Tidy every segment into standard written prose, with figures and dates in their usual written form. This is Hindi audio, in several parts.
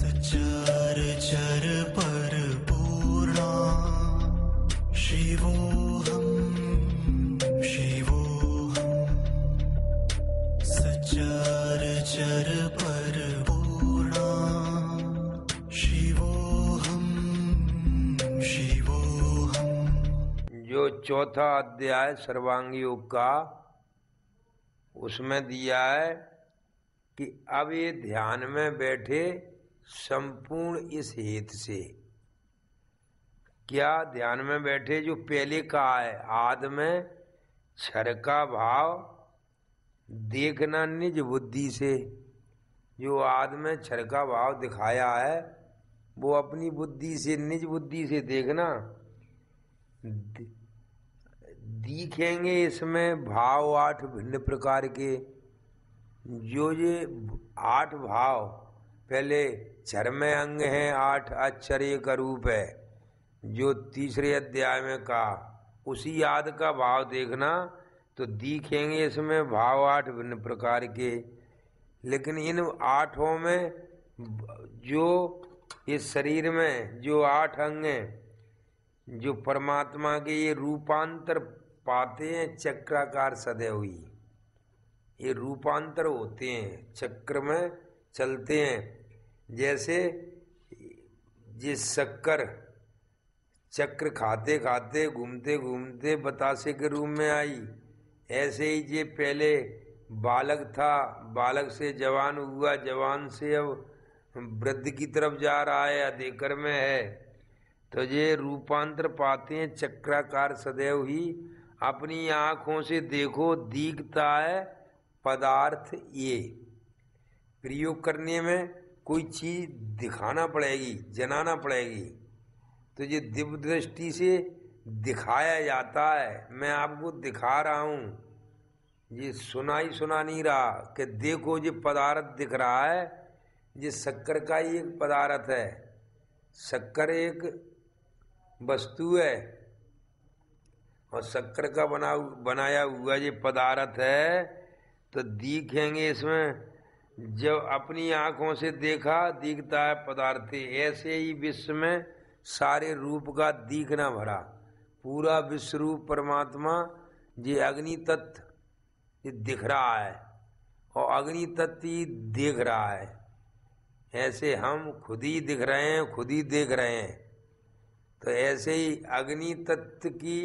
सचराचर परपूर्णा शिवोऽहं सचराचर परपूर्णा शिवोऽहं। जो चौथा अध्याय सर्वांग योग का, उसमें दिया है कि अब ये ध्यान में बैठे संपूर्ण इस हेतु से। क्या ध्यान में बैठे? जो पहले कहा है, आदि में क्षर का भाव देखना निज बुद्धि से। जो आदि में क्षर का भाव दिखाया है वो अपनी बुद्धि से, निज बुद्धि से देखना। दिखेंगे इसमें भाव 8 भिन्न प्रकार के। जो ये 8 भाव पहले क्षर में अंग हैं, 8 अक्षर एक रूप है, जो तीसरे अध्याय में कहा, उसी आदि का भाव देखना तो दिखेंगे इसमें भाव 8 भिन्न प्रकार के। लेकिन इन 8 में जो इस शरीर में जो 8 अंग हैं, जो परमात्मा के ये रूपांतर पाते हैं, चक्राकार सदैव हुई ये रूपांतर होते हैं, चक्र में चलते हैं। जैसे जिस चक्र खाते खाते घूमते घूमते बतासे के रूप में आई, ऐसे ही ये पहले बालक था, बालक से जवान हुआ, जवान से अब वृद्ध की तरफ जा रहा है, अधिकर में है। तो ये रूपांतर पाते हैं, चक्राकार सदैव ही। अपनी आँखों से देखो, दिखता है पदार्थ। ये प्रयोग करने में कोई चीज़ दिखाना पड़ेगी, जनाना पड़ेगी, तो ये दिव्य दृष्टि से दिखाया जाता है। मैं आपको दिखा रहा हूँ, ये सुना नहीं रहा कि देखो ये पदार्थ दिख रहा है। ये शक्कर का ही एक पदार्थ है, शक्कर एक वस्तु है और शक्कर का बनाया हुआ ये पदार्थ है। तो दिखेंगे इसमें, जब अपनी आँखों से देखा दिखता है पदार्थ। ऐसे ही विश्व में सारे रूप का दिखना भरा, पूरा विश्व रूप परमात्मा ये अग्नि तत्व ये दिख रहा है और अग्नि तत्व ही देख रहा है। ऐसे हम खुद ही दिख रहे हैं, खुद ही देख रहे हैं। तो ऐसे ही अग्नि तत्व की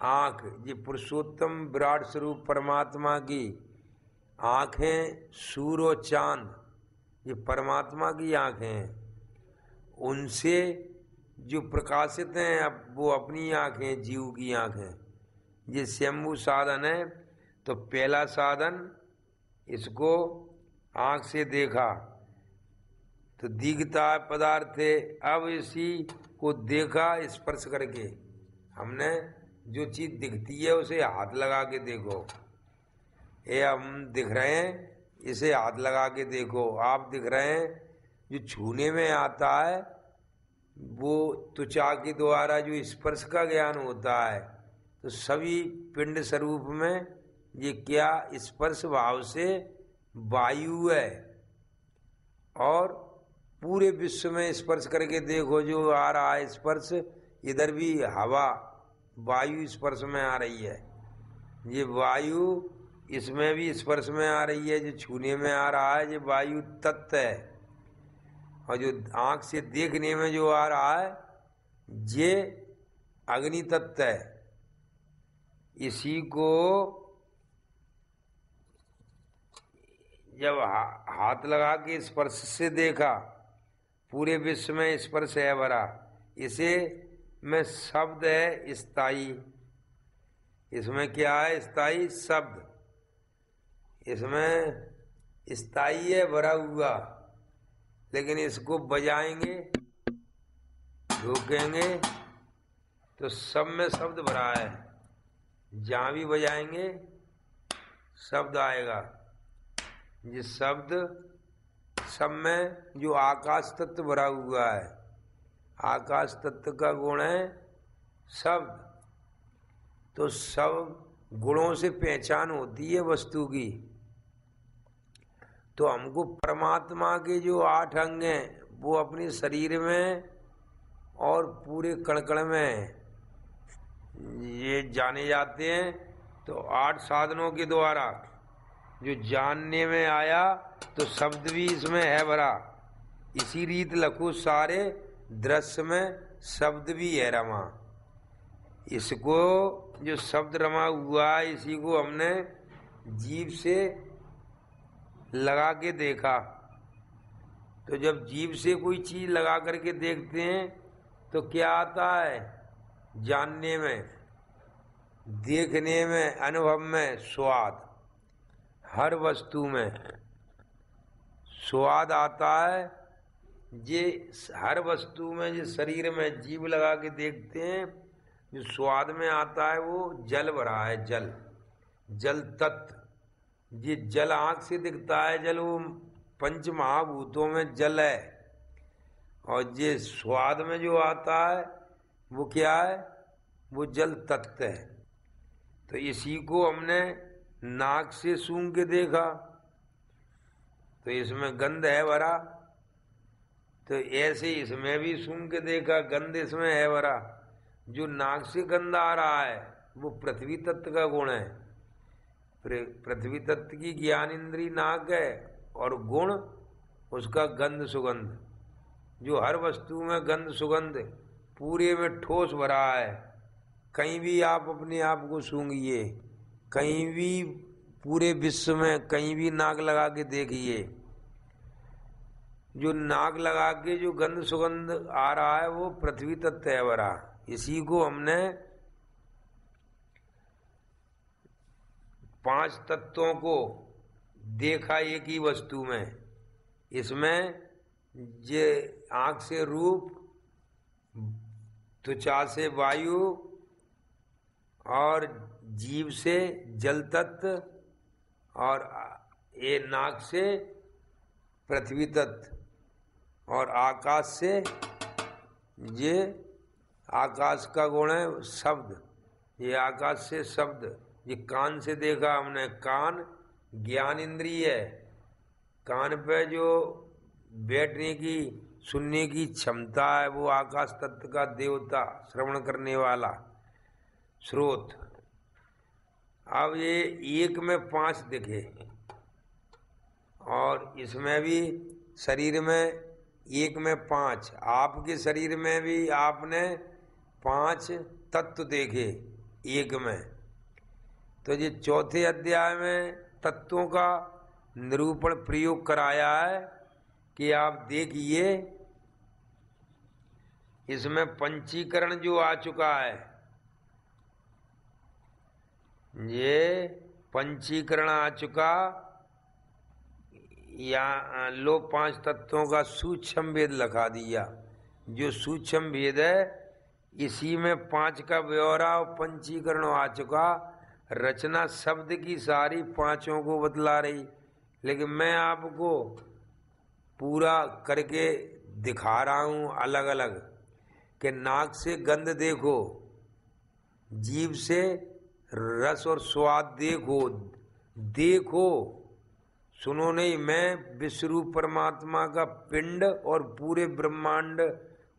आँख, ये पुरुषोत्तम विराट स्वरूप परमात्मा की आँखें, सूर्य और चांद ये परमात्मा की आँखें हैं, उनसे जो प्रकाशित हैं, अब वो अपनी आँखें, जीव की आँखें। ये स्वयंभू साधन है। तो पहला साधन इसको आँख से देखा तो दिखता है पदार्थ है। अब इसी को देखा स्पर्श करके, हमने जो चीज़ दिखती है उसे हाथ लगा के देखो। ये हम दिख रहे हैं, इसे हाथ लगा के देखो। आप दिख रहे हैं, जो छूने में आता है वो त्वचा के द्वारा जो स्पर्श का ज्ञान होता है। तो सभी पिंड स्वरूप में ये क्या स्पर्श भाव से वायु है, और पूरे विश्व में स्पर्श करके देखो जो आ रहा है स्पर्श। इधर भी हवा वायु स्पर्श में आ रही है, ये वायु इसमें भी स्पर्श में आ रही है, जो छूने में आ रहा है ये वायु तत्व है। और जो आँख से देखने में जो आ रहा है ये अग्नि तत्व है। इसी को जब हाथ लगा के स्पर्श से देखा, पूरे विश्व में स्पर्श है भरा। इसे में शब्द है स्थायी, इसमें क्या है? स्थायी शब्द, इसमें स्थायी है भरा हुआ। लेकिन इसको बजाएंगे, ढूकेंगे तो सब में शब्द भरा है। जहाँ भी बजाएंगे शब्द आएगा। ये शब्द सब में जो आकाश तत्व भरा हुआ है, आकाश तत्व का गुण है शब्द। तो सब गुणों से पहचान होती है वस्तु की। तो हमको परमात्मा के जो 8 अंग हैं वो अपने शरीर में और पूरे कण में ये जाने जाते हैं। तो 8 साधनों के द्वारा जो जानने में आया, तो शब्द भी इसमें है भरा। इसी रीत लखु सारे दृश्य में शब्द भी है रमा। इसको जो शब्द रमा हुआ है, इसी को हमने जीभ से लगा के देखा। तो जब जीभ से कोई चीज लगा करके देखते हैं तो क्या आता है? जानने में, देखने में, अनुभव में स्वाद। हर वस्तु में स्वाद आता है। ये हर वस्तु में, जो शरीर में जीभ लगा के देखते हैं, जो स्वाद में आता है वो जल भरा है। जल, जल तत्व। ये जल आँख से दिखता है, जल वो पंच महाभूतों में जल है। और ये स्वाद में जो आता है वो क्या है? वो जल तत्व है। तो इसी को हमने नाक से सूंघ के देखा, तो इसमें गंध है भरा। तो ऐसे इसमें भी सूंघ के देखा, गंध इसमें है भरा। जो नाक से गंध आ रहा है वो पृथ्वी तत्व का गुण है। पृथ्वी तत्व की ज्ञान इंद्री नाक है, और गुण उसका गंध सुगंध। जो हर वस्तु में गंध सुगंध पूरे में ठोस भरा है। कहीं भी आप अपने आप को सूंघिए, कहीं भी पूरे विश्व में कहीं भी नाक लगा के देखिए, जो नाक लगा के जो गंध सुगंध आ रहा है वो पृथ्वी तत्व है भरा। इसी को हमने 5 तत्वों को देखा एक ही वस्तु में। इसमें ये आँख से रूप, त्वचा से वायु, और जीभ से जल तत्व, और ये नाक से पृथ्वी तत्व, और आकाश से ये आकाश का गुण है शब्द। ये आकाश से शब्द। ये कान से देखा हमने, कान ज्ञान इंद्रिय है। कान पे जो बैठने की, सुनने की क्षमता है वो आकाश तत्व का देवता, श्रवण करने वाला स्रोत। अब ये एक में 5 दिखे, और इसमें भी शरीर में एक में 5। आपके शरीर में भी आपने 5 तत्व देखे एक में। तो ये 4थे अध्याय में तत्वों का निरूपण प्रयोग कराया है कि आप देखिए, इसमें पंचीकरण जो आ चुका है, ये पंचीकरण आ चुका। या लो 5 तत्वों का सूक्ष्म भेद लगा दिया। जो सूक्ष्म भेद है इसी में 5 का ब्यौरा और पंचीकरण आ चुका। रचना शब्द की सारी 5 को बतला रही, लेकिन मैं आपको पूरा करके दिखा रहा हूँ अलग अलग। कि नाक से गंध देखो, जीभ से रस और स्वाद देखो। देखो, सुनो नहीं। मैं विश्वरूप परमात्मा का पिंड और पूरे ब्रह्मांड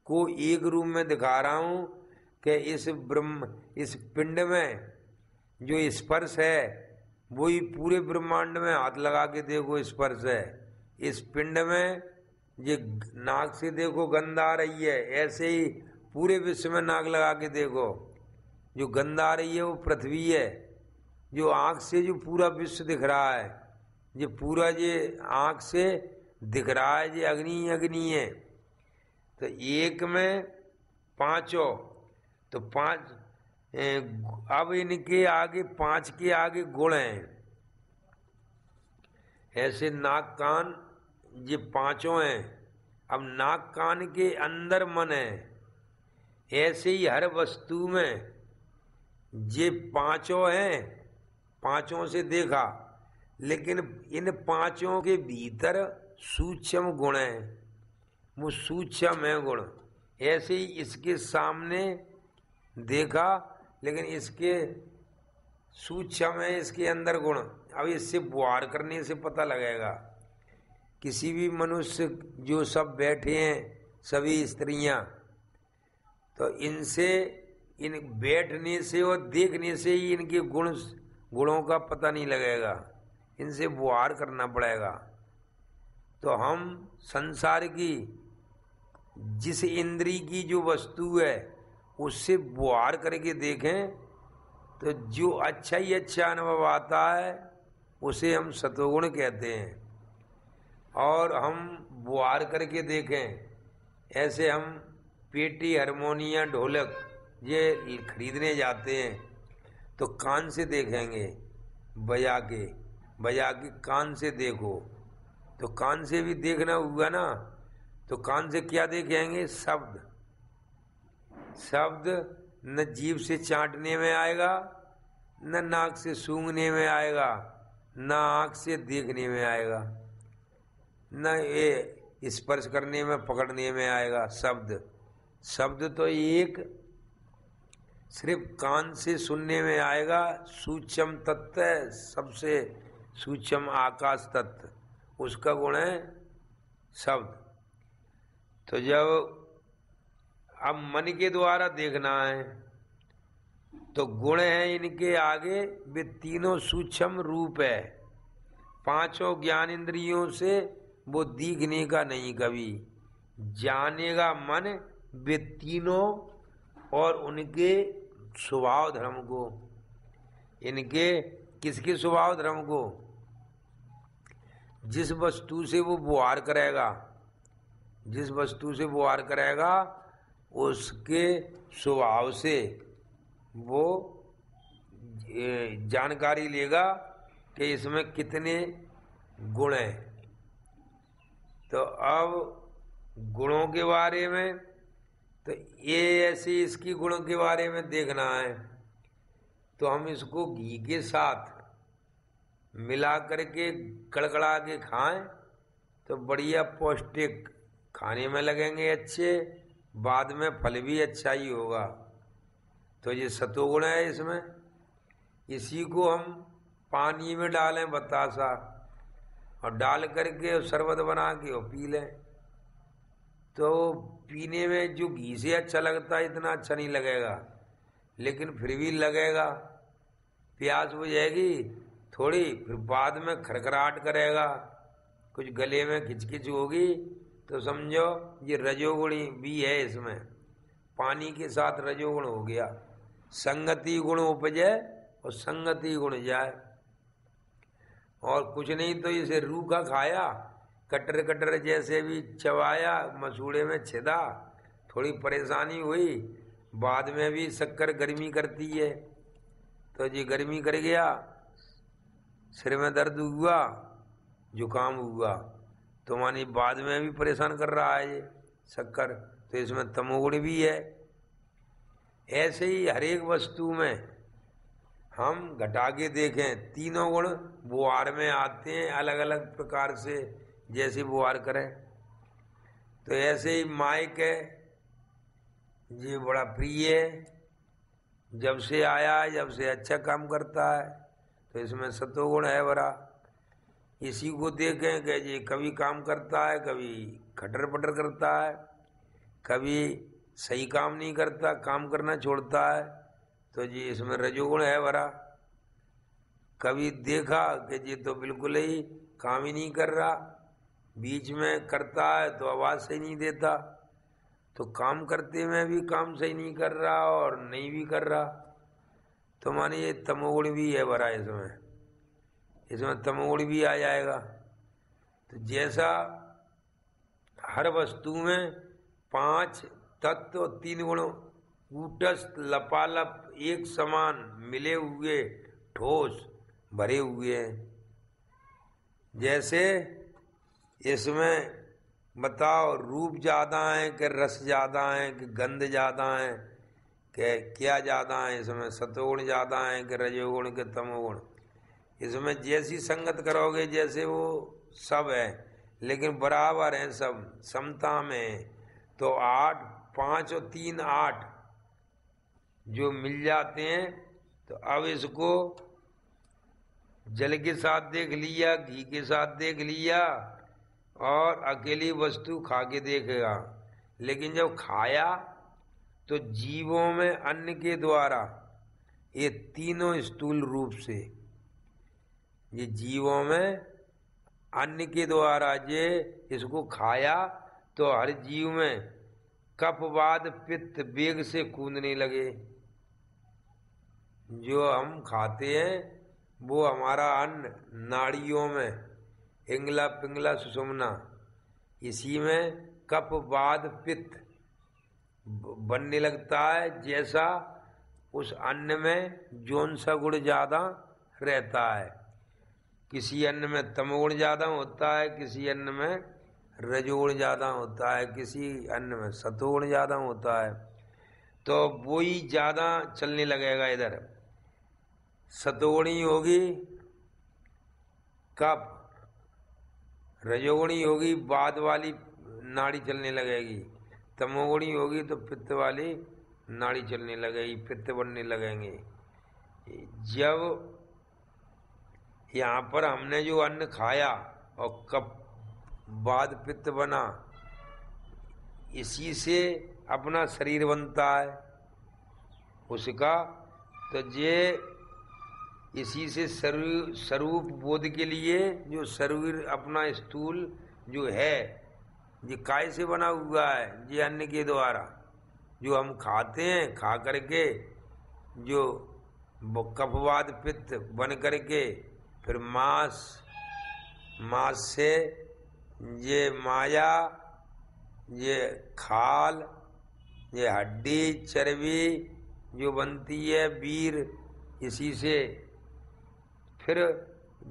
को एक रूप में दिखा रहा हूँ कि इस पिंड में जो स्पर्श है वही पूरे ब्रह्मांड में हाथ लगा के देखो स्पर्श है। इस पिंड में ये नाक से देखो गंध आ रही है, ऐसे ही पूरे विश्व में नाक लगा के देखो। जो गंध आ रही है वो पृथ्वी है। जो आँख से जो पूरा विश्व दिख रहा है, ये पूरा ये आँख से दिख रहा है, ये अग्नि अग्नि है। तो एक में 5, तो 5। अब इनके आगे 5 के आगे गुण हैं। ऐसे नाक कान ये 5 हैं। अब नाक कान के अंदर मन है। ऐसे ही हर वस्तु में ये 5 हैं। 5 से देखा, लेकिन इन 5 के भीतर सूक्ष्म गुण है। वो सूक्ष्म है गुण। ऐसे ही इसके सामने देखा, लेकिन इसके सूक्ष्म है, इसके अंदर गुण। अब इससे बुहार करने से पता लगेगा। किसी भी मनुष्य जो सब बैठे हैं सभी स्त्रियां, तो इनसे इन बैठने से और देखने से ही इनके गुणों का पता नहीं लगेगा, इनसे व्यवहार करना पड़ेगा। तो हम संसार की जिस इंद्री की जो वस्तु है उससे व्यवहार करके देखें तो जो अच्छा ही अच्छा अनुभव आता है उसे हम सतोगुण कहते हैं। और हम व्यवहार करके देखें, ऐसे हम पेटी, हारमोनिया, ढोलक ये खरीदने जाते हैं तो कान से देखेंगे, बजा के कान से देखो, तो कान से भी देखना होगा ना। तो कान से क्या देखेंगे? शब्द। न जीभ से चाटने में आएगा, न नाक से सूंघने में आएगा, न आँख से देखने में आएगा, न ये स्पर्श करने में, पकड़ने में आएगा। शब्द तो एक सिर्फ कान से सुनने में आएगा। सूक्ष्म तत्व है, सबसे सूक्ष्म आकाश तत्व, उसका गुण है शब्द। तो जब अब मन के द्वारा देखना है तो गुण है इनके आगे, वे तीनों सूक्ष्म रूप है। पांचों ज्ञान इंद्रियों से वो दिखने का नहीं, कभी जानेगा मन वे तीनों और उनके स्वभाव धर्म को। इनके किसके स्वभाव धर्म को? जिस वस्तु से वो व्यवहार करेगा, उसके स्वभाव से वो जानकारी लेगा कि इसमें कितने गुण हैं। तो अब गुणों के बारे में, तो ये ऐसे इसकी गुणों के बारे में देखना है तो हम इसको घी के साथ मिला करके कड़कड़ा के खाएं तो बढ़िया पौष्टिक खाने में लगेंगे अच्छे, बाद में फल भी अच्छा ही होगा। तो ये सतोगुण है इसमें। इसी को हम पानी में डालें बतासा और डाल करके शरबत बना के और पी लें, तो पीने में जो घी से अच्छा लगता है इतना अच्छा नहीं लगेगा, लेकिन फिर भी लगेगा। प्यास बुझेगी थोड़ी, फिर बाद में खरखराहट करेगा, कुछ गले में खिचखिच होगी, तो समझो ये रजोगुणी भी है इसमें। पानी के साथ रजोगुण हो गया। संगति गुण उपजे और संगति गुण जाए। और कुछ नहीं तो इसे रूखा खाया, कटर जैसे भी चबाया, मसूड़े में छिदा, थोड़ी परेशानी हुई, बाद में भी शक्कर गर्मी करती है, तो जी गर्मी कर गया, सिर में दर्द हुआ, जुकाम हुआ, तो मानी बाद में भी परेशान कर रहा है ये शक्कर, तो इसमें तमोगुण भी है। ऐसे ही हर एक वस्तु में हम घटा के देखें, तीनों गुण व्यवहार में आते हैं अलग अलग प्रकार से, जैसे व्यवहार करें। तो ऐसे ही माइक है, ये बड़ा प्रिय है, जब से आया है जब से अच्छा काम करता है, तो इसमें सतोगुण है बड़ा। इसी को देखें कि ये कभी काम करता है, कभी खटर पटर करता है, कभी सही काम नहीं करता, काम करना छोड़ता है, तो जी इसमें रजोगुण है भरा। कभी देखा कि जी तो बिल्कुल ही काम ही नहीं कर रहा, बीच में करता है तो आवाज़ सही नहीं देता, तो काम करते में भी काम सही नहीं कर रहा और नहीं भी कर रहा, तो मानिए तमोगुण भी है भरा इसमें तमोगुण भी आ जाएगा। तो जैसा हर वस्तु में 5 तत्व 3 गुण कूटस्थ लपालप एक समान मिले हुए ठोस भरे हुए हैं। जैसे इसमें बताओ रूप ज़्यादा है कि रस ज़्यादा है कि गंध ज़्यादा है कि क्या ज़्यादा है? इसमें सतोगुण ज़्यादा है कि रजोगुण के तमोगुण? इसमें जैसी संगत करोगे जैसे वो सब है, लेकिन बराबर हैं, सब समता में। तो 8 5 और 3 8 जो मिल जाते हैं। तो अब इसको जल के साथ देख लिया, घी के साथ देख लिया, और अकेली वस्तु खा के देखेगा, लेकिन जब खाया तो जीवों में अन्न के द्वारा ये तीनों स्थूल रूप से, ये जीवों में अन्न के द्वारा ये इसको खाया तो हर जीव में कफ वात पित्त वेग से कूदने लगे। जो हम खाते हैं वो हमारा अन्न नाड़ियों में इंगला पिंगला सुषुम्ना, इसी में कफ वात पित्त बनने लगता है। जैसा उस अन्न में जौन सा गुण ज़्यादा रहता है, किसी अन्न में तमोगुण ज़्यादा होता है, किसी अन्न में रजोगुण ज़्यादा होता है, किसी अन्न में सतोगुण ज़्यादा होता है, तो वो ही ज़्यादा चलने लगेगा। इधर सतोगुणी होगी कफ, रजोगुणी होगी बाद वाली नाड़ी चलने लगेगी, तमोगुणी होगी तो पित्त वाली नाड़ी चलने लगेगी, पित्त बनने लगेंगे। जब यहाँ पर हमने जो अन्न खाया और कफ बाद पित्त बना, इसी से अपना शरीर बनता है उसका, तो ये इसी से स्वरूप बोध के लिए जो शरीर अपना स्थूल जो है ये काय से बना हुआ है, ये अन्न के द्वारा जो हम खाते हैं, खा करके जो कफवाद पित्त बन करके फिर मांस से ये माया, ये खाल, ये हड्डी चर्बी जो बनती है वीर, इसी से फिर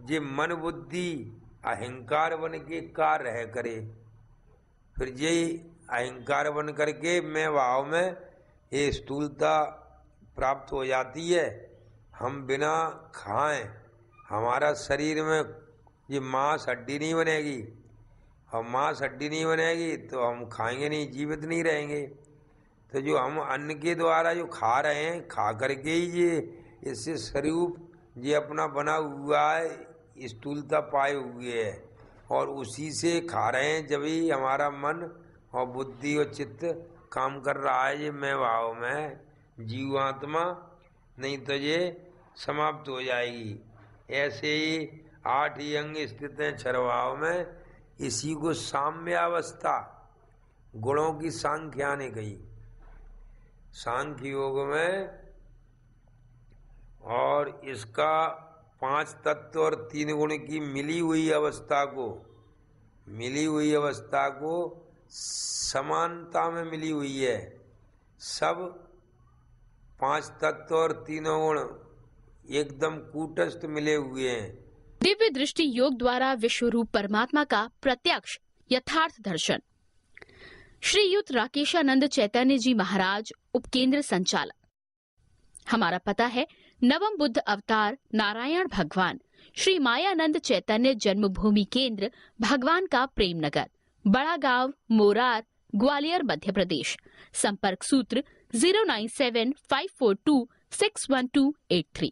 ये मन बुद्धि अहंकार बन के कार्य रह करे, फिर यही अहंकार बन करके मैं भाव में ये स्थूलता प्राप्त हो जाती है। हम बिना खाएं हमारा शरीर में ये मांस हड्डी नहीं बनेगी, और मांस हड्डी नहीं बनेगी तो हम खाएंगे नहीं, जीवित नहीं रहेंगे। तो जो हम अन्न के द्वारा जो खा रहे हैं, खा करके ही ये इससे स्वरूप ये अपना बना हुआ है, स्थूलता पाए हुए है, और उसी से खा रहे हैं जब ही हमारा मन और बुद्धि और चित्त काम कर रहा है ये मैं भाव में जीवात्मा, नहीं तो ये समाप्त हो जाएगी। ऐसे ही 8 ही अंग स्थित हैं क्षरभाव में, इसी को साम्यावस्था गुणों की सांख्या ने कही सांख्य योग में, और इसका 5 तत्व और 3 गुण की मिली हुई अवस्था को समानता में मिली हुई है। सब 5 तत्व और 3 गुण एकदम कूटस्थ मिले हुए हैं। दिव्य दृष्टि योग द्वारा विश्व रूप परमात्मा का प्रत्यक्ष यथार्थ दर्शन। श्रीयुत राकेशानंद चैतन्य जी महाराज, उपकेंद्र संचालक। हमारा पता है नवम बुद्ध अवतार नारायण भगवान, श्री मायानंद चैतन्य जन्मभूमि केंद्र, भगवान का प्रेम नगर, बड़ा गांव, मोरार, ग्वालियर, मध्य प्रदेश। संपर्क सूत्र 09754261283।